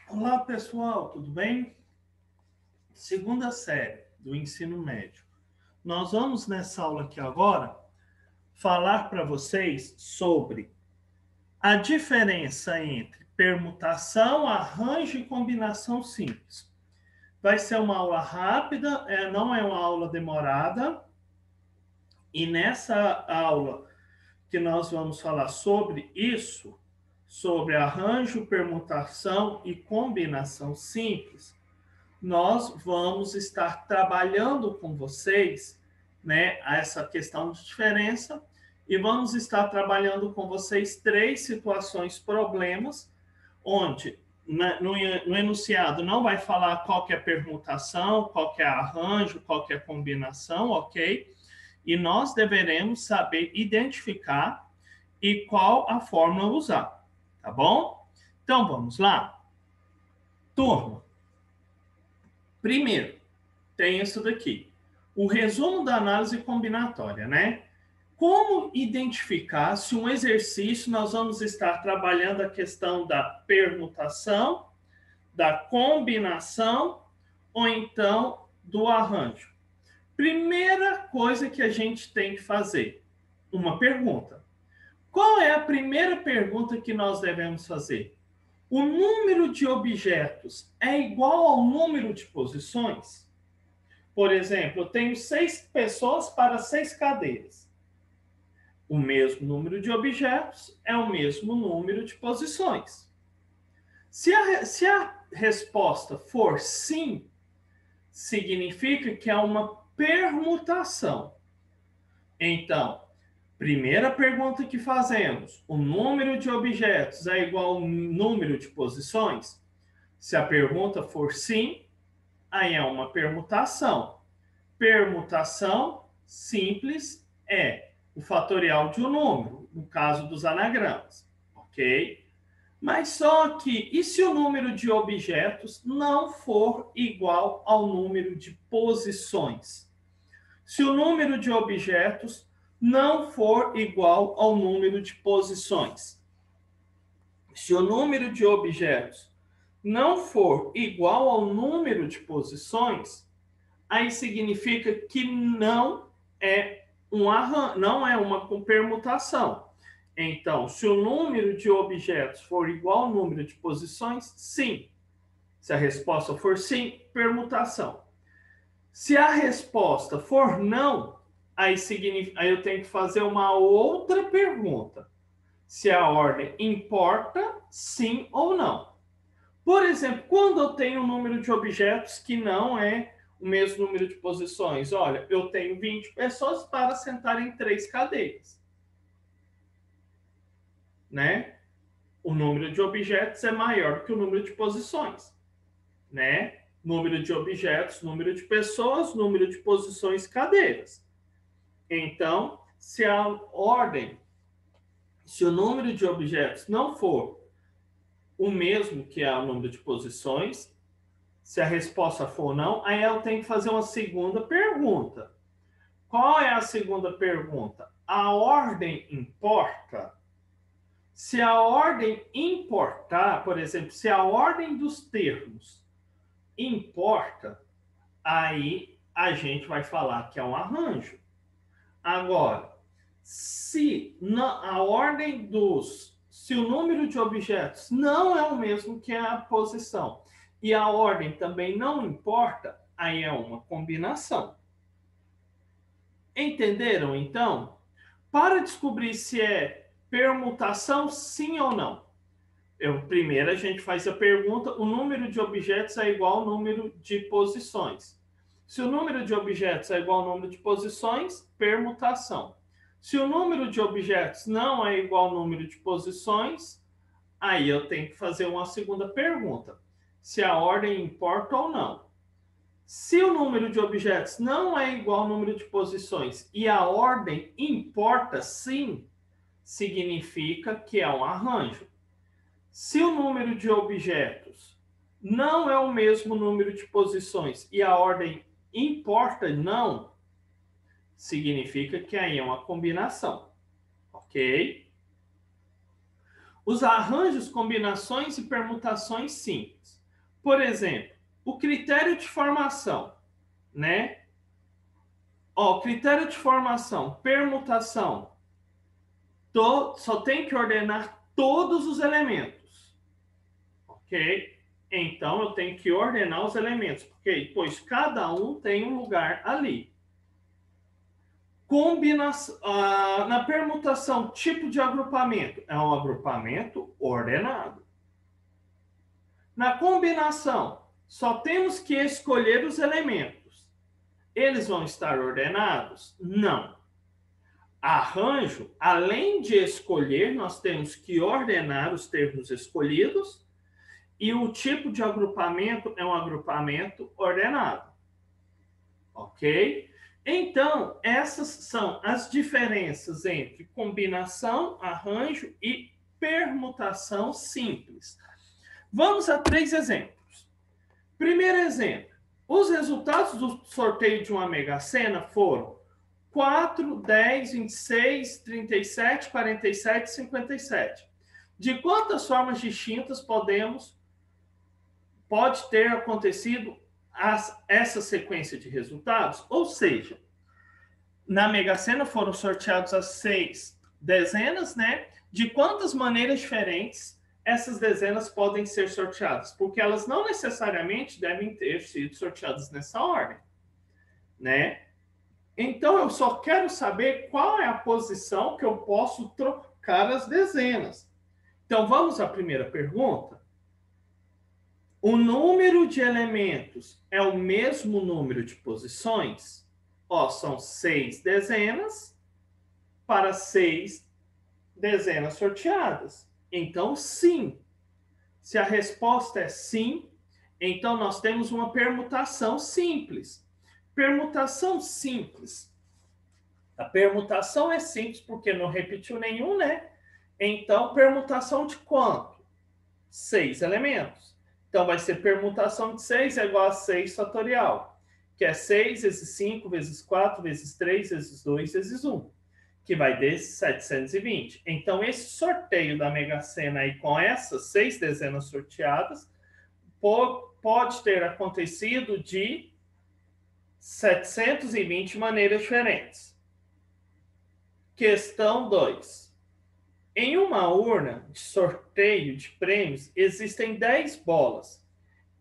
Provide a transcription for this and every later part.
Olá, pessoal, tudo bem? Segunda série do ensino médio. Nós vamos nessa aula aqui agora falar para vocês sobre a diferença entre permutação, arranjo e combinação simples. Vai ser uma aula rápida, não é uma aula demorada. E nessa aula que nós vamos falar sobre isso, sobre arranjo, permutação e combinação simples, nós vamos estar trabalhando com vocês, né, essa questão de diferença e vamos estar trabalhando com vocês três situações, problemas, onde no enunciado não vai falar qual que é a permutação, qual que é arranjo, qual que é a combinação, ok? E nós deveremos saber identificar e qual a fórmula usar, tá bom? Então vamos lá? Turma, primeiro, tem isso daqui. O resumo da análise combinatória, né? Como identificar se um exercício nós vamos estar trabalhando a questão da permutação, da combinação ou então do arranjo? Primeira coisa que a gente tem que fazer, uma pergunta. Qual é a primeira pergunta que nós devemos fazer? O número de objetos é igual ao número de posições? Por exemplo, eu tenho 6 pessoas para 6 cadeiras. O mesmo número de objetos é o mesmo número de posições. Se a resposta for sim, significa que é uma permutação. Então, primeira pergunta que fazemos: o número de objetos é igual ao número de posições? Se a pergunta for sim, aí é uma permutação. Permutação simples é o fatorial de um número, no caso dos anagramas, ok? Mas só que, e se o número de objetos não for igual ao número de posições? Se o número de objetos não for igual ao número de posições. Se o número de objetos não for igual ao número de posições, aí significa que não é uma permutação. Então, se o número de objetos for igual ao número de posições, sim. Se a resposta for sim, permutação. Se a resposta for não, aí eu tenho que fazer uma outra pergunta. Se a ordem importa, sim ou não. Por exemplo, quando eu tenho um número de objetos que não é o mesmo número de posições. Olha, eu tenho 20 pessoas para sentar em 3 cadeiras. Né? O número de objetos é maior que o número de posições. Né? Número de objetos, número de pessoas, número de posições, cadeiras. Então, se a ordem, se o número de objetos não for o mesmo que o número de posições, se a resposta for não, aí eu tenho que fazer uma segunda pergunta. Qual é a segunda pergunta? A ordem importa? Se a ordem importar, por exemplo, se a ordem dos termos importa, aí a gente vai falar que é um arranjo. Agora, se a ordem se o número de objetos não é o mesmo que a posição e a ordem também não importa, aí é uma combinação. Entenderam, então? Para descobrir se é permutação, sim ou não. Primeiro a gente faz a pergunta: o número de objetos é igual ao número de posições? Se o número de objetos é igual ao número de posições, permutação. Se o número de objetos não é igual ao número de posições, aí eu tenho que fazer uma segunda pergunta: se a ordem importa ou não. Se o número de objetos não é igual ao número de posições e a ordem importa sim, significa que é um arranjo. Se o número de objetos não é o mesmo número de posições e a ordem importa não, significa que aí é uma combinação, ok? Os arranjos, combinações e permutações simples. Por exemplo, o critério de formação, né? Ó, critério de formação, permutação, só tem que ordenar todos os elementos, ok? Então, eu tenho que ordenar os elementos, porque pois cada um tem um lugar ali. Combinação, na permutação, tipo de agrupamento, é um agrupamento ordenado. Na combinação, só temos que escolher os elementos. Eles vão estar ordenados? Não. Arranjo, além de escolher, nós temos que ordenar os termos escolhidos e o tipo de agrupamento é um agrupamento ordenado. Ok? Então, essas são as diferenças entre combinação, arranjo e permutação simples. Vamos a 3 exemplos. Primeiro exemplo. Os resultados do sorteio de uma Mega Sena foram 4, 10, 26, 37, 47 e 57. De quantas formas distintas pode ter acontecido essa sequência de resultados? Ou seja, na Mega Sena foram sorteados as 6 dezenas, né? De quantas maneiras diferentes essas dezenas podem ser sorteadas? Porque elas não necessariamente devem ter sido sorteadas nessa ordem, né? Então, eu só quero saber qual é a posição que eu posso trocar as dezenas. Então, vamos à primeira pergunta. O número de elementos é o mesmo número de posições? Ó, são 6 dezenas para 6 dezenas sorteadas. Então, sim. Se a resposta é sim, então nós temos uma permutação simples. Permutação simples. A permutação é simples porque não repetiu nenhum, né? Então, permutação de quanto? 6 elementos. Então, vai ser permutação de 6 é igual a 6 fatorial, que é 6 vezes 5 vezes 4 vezes 3 vezes 2 vezes 1, que vai dar 720. Então, esse sorteio da Mega Sena aí com essas 6 dezenas sorteadas pode ter acontecido de 720 maneiras diferentes. Questão 2. Em uma urna de sorteio de prêmios, existem 10 bolas,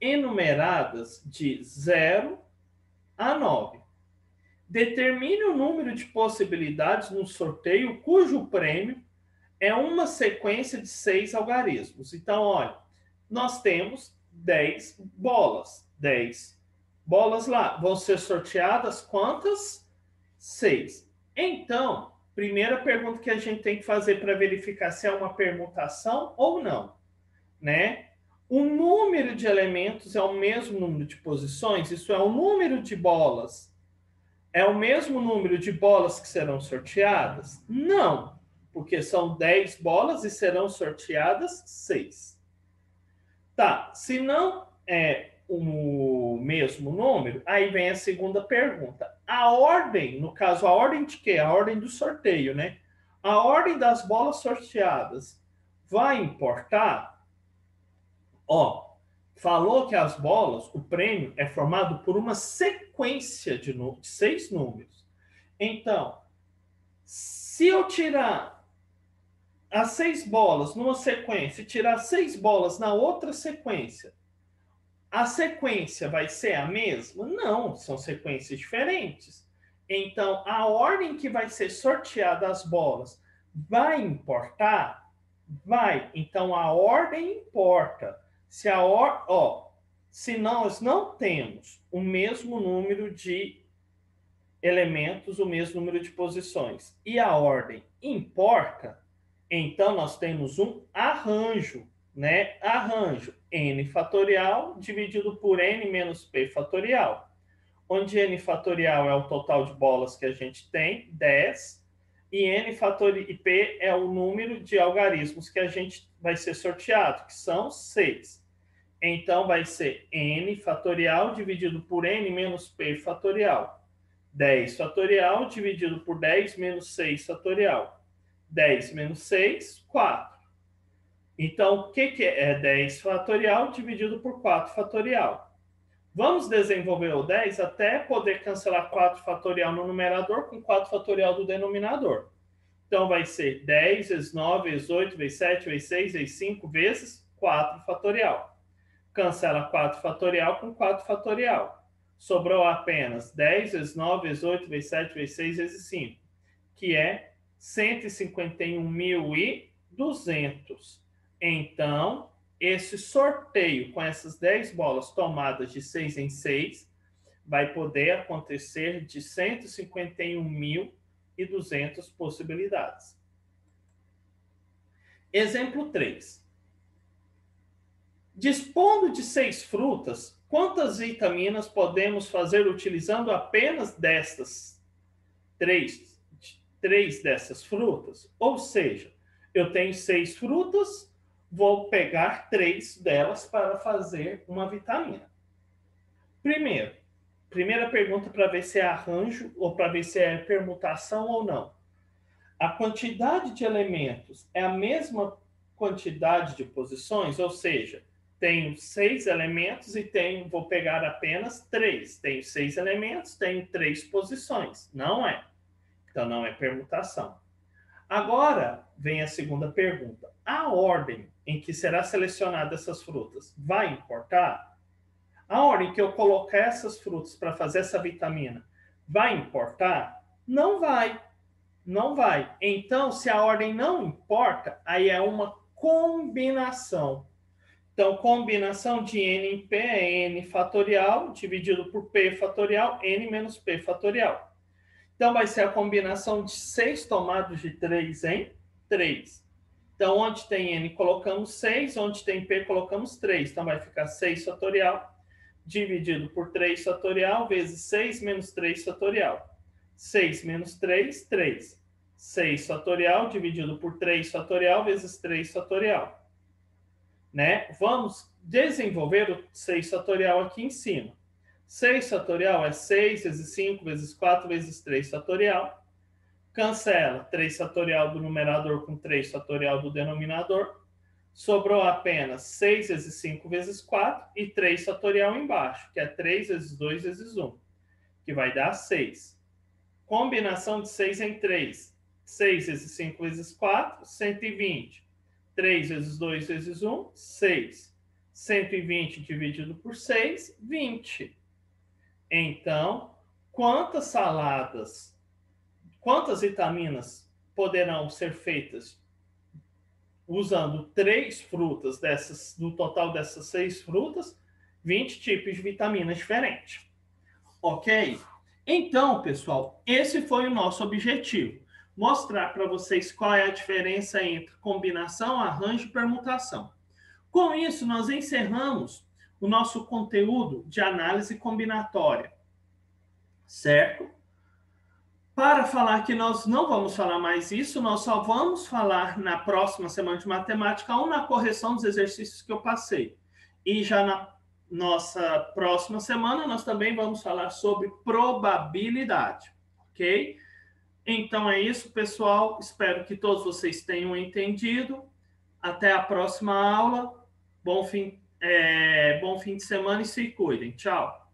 enumeradas de 0 a 9. Determine o número de possibilidades no sorteio cujo prêmio é uma sequência de 6 algarismos. Então, olha, nós temos 10 bolas. 10 bolas lá. Vão ser sorteadas quantas? 6. Então, primeira pergunta que a gente tem que fazer para verificar se é uma permutação ou não, né? O número de elementos é o mesmo número de posições? Isso é o número de bolas. É o mesmo número de bolas que serão sorteadas? Não, porque são 10 bolas e serão sorteadas 6. Tá, se não é o mesmo número, aí vem a segunda pergunta. A ordem, no caso, a ordem de quê? A ordem do sorteio, né? A ordem das bolas sorteadas vai importar? Ó, falou que as bolas, o prêmio é formado por uma sequência de 6 números. Então, se eu tirar as 6 bolas numa sequência e tirar 6 bolas na outra sequência, a sequência vai ser a mesma? Não, são sequências diferentes. Então, a ordem que vai ser sorteada as bolas vai importar? Vai. Então, a ordem importa. Se nós não temos o mesmo número de elementos, o mesmo número de posições, e a ordem importa, então nós temos um arranjo, né? Arranjo n fatorial dividido por n menos p fatorial, onde n fatorial é o total de bolas que a gente tem, 10, e e p é o número de algarismos que a gente vai ser sorteado, que são 6. Então, vai ser n fatorial dividido por n menos p fatorial. 10 fatorial dividido por 10 menos 6 fatorial. 10 menos 6, 4. Então, o que é 10 fatorial dividido por 4 fatorial? Vamos desenvolver o 10 até poder cancelar 4 fatorial no numerador com 4 fatorial do denominador. Então, vai ser 10 vezes 9, vezes 8, vezes 7, vezes 6, vezes 5, vezes 4 fatorial. Cancela 4 fatorial com 4 fatorial. Sobrou apenas 10 vezes 9, vezes 8, vezes 7, vezes 6, vezes 5, que é 151.200. Então, esse sorteio com essas 10 bolas tomadas de 6 em 6 vai poder acontecer de 151.200 possibilidades. Exemplo 3. Dispondo de 6 frutas, quantas vitaminas podemos fazer utilizando apenas destas 3 dessas frutas? Ou seja, eu tenho 6 frutas, vou pegar 3 delas para fazer uma vitamina. Primeira pergunta para ver se é arranjo ou para ver se é permutação ou não. A quantidade de elementos é a mesma quantidade de posições, ou seja, tenho 6 elementos e vou pegar apenas 3. Tenho 6 elementos, tenho 3 posições. Não é. Então, não é permutação. Agora, vem a segunda pergunta. A ordem em que será selecionada essas frutas vai importar? A ordem que eu colocar essas frutas para fazer essa vitamina vai importar? Não vai. Não vai. Então, se a ordem não importa, aí é uma combinação. Então, combinação de n em p é n fatorial dividido por p fatorial, n menos p fatorial. Então, vai ser a combinação de 6 tomados de 3 em 3. Então, onde tem n, colocamos 6. Onde tem p, colocamos 3. Então, vai ficar 6 fatorial dividido por 3 fatorial vezes 6 menos 3 fatorial. 6 menos 3, 3. 6 fatorial dividido por 3 fatorial vezes 3 fatorial. Né? Vamos desenvolver o 6 fatorial aqui em cima. 6 fatorial é 6 vezes 5 vezes 4 vezes 3 fatorial. Cancela 3 fatorial do numerador com 3 fatorial do denominador. Sobrou apenas 6 vezes 5 vezes 4 e 3 fatorial embaixo, que é 3 vezes 2 vezes 1, que vai dar 6. Combinação de 6 em 3. 6 vezes 5 vezes 4, 120. 3 vezes 2 vezes 1, 6. 120 dividido por 6, 20. Então, quantas vitaminas poderão ser feitas usando 3 frutas no total dessas 6 frutas, 20 tipos de vitaminas diferentes. Ok? Então, pessoal, esse foi o nosso objetivo. Mostrar para vocês qual é a diferença entre combinação, arranjo e permutação. Com isso, nós encerramos o nosso conteúdo de análise combinatória. Certo? Para falar que nós não vamos falar mais isso, nós só vamos falar na próxima semana de matemática ou na correção dos exercícios que eu passei. E já na nossa próxima semana, nós também vamos falar sobre probabilidade, ok? Então é isso, pessoal. Espero que todos vocês tenham entendido. Até a próxima aula. Bom fim de semana e se cuidem. Tchau.